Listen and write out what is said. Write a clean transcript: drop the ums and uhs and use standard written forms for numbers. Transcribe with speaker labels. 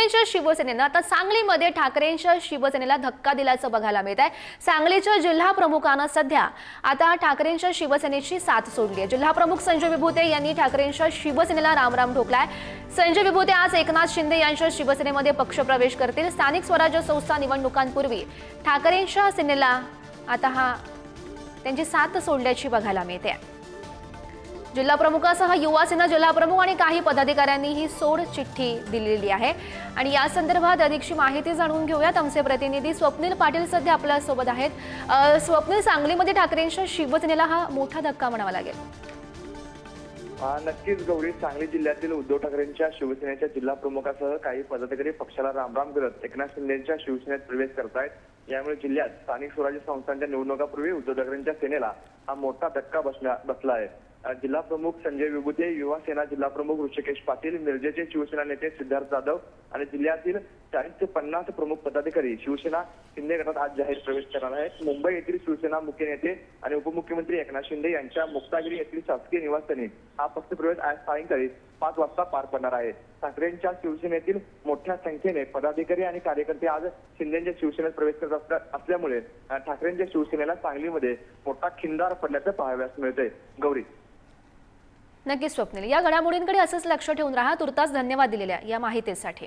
Speaker 1: शिंदेच्या शिवसेनेनं आता सांगलीमध्ये ठाकरेंच्या शिवसेनेला धक्का दिल्याचं बघायला मिळत आहे। सांगलीच्या जिल्हा प्रमुखांना सध्या आता ठाकरेंच्या शिवसेनेची साथ सोडली आहे। जिल्हा प्रमुख संजय विभूते यांनी ठाकरेंच्या शिवसेनेला रामराम ठोकलाय। संजय विभूते आज एकनाथ शिंदे यांच्या शिवसेनेमध्ये पक्षप्रवेश करतील। स्थानिक स्वराज्य संस्था निवडणुकांपूर्वी ठाकरेंच्या सेनेला आता त्यांची साथ सोडल्याची बघायला मिळते। जिल्हा प्रमुखासह युवा सेना जिल्हा प्रमुख आणि काही पदाधिकाऱ्यांनी ही सोड चिठ्ठी दिलेली आहे आणि या संदर्भात अधिकची माहिती जाणून घेऊयात। आमचे प्रतिनिधी स्वप्नील पाटील सध्या आपल्या सोबत आहेत। स्वप्नील, सांगलीमध्ये ठाकरेंच्या शिवसेनेला हा मोठा धक्का म्हणावा लागेल।
Speaker 2: नक्कीच गौरी, सांगली जिल्ह्यातील उद्धव ठाकरेंच्या शिवसेनेच्या जिल्हा प्रमुखासह काही पदाधिकारी पक्षाला रामराम करत एकनाथ शिंदेच्या शिवसेनेत प्रवेश करतायत। यामुळे जिल्ह्यात स्थानिक स्वराज्य संस्थांच्या निवडणुकांपूर्वी उद्धव ठाकरेंच्या सेनेला हा मोठा धक्का बसला आहे। जिल्हा प्रमुख संजय विभूते, युवा सेना जिल्हा प्रमुख ऋषिकेश पाटील, मिरजेचे शिवसेना नेते सिद्धार्थ जाधव आणि जिल्ह्यातील 40 ते 50 प्रमुख पदाधिकारी शिवसेना शिंदे गटात आज जाहीर प्रवेश करणार आहेत। मुंबई येथील शिवसेना मुख्य नेते आणि उपमुख्यमंत्री एकनाथ शिंदे यांच्या मुक्तागिरी येथील शासकीय निवासस्थानी हा पक्षप्रवेश आज सायंकाळी 5 वाजता पार पडणार आहे। ठाकरेंच्या शिवसेनेतील मोठ्या संख्येने पदाधिकारी आणि कार्यकर्ते आज शिंदेच्या शिवसेनेत प्रवेश करत असल्यामुळे ठाकरेंच्या शिवसेनेला सांगलीमध्ये मोठा खिंडार पडल्याचं पाहावयास मिळतंय। गौरी,
Speaker 1: नक्कीच स्वप्नील, या घडामोडींकडे असंच लक्ष ठेवून राहा। तुर्तास धन्यवाद दिलेल्या या माहितीसाठी।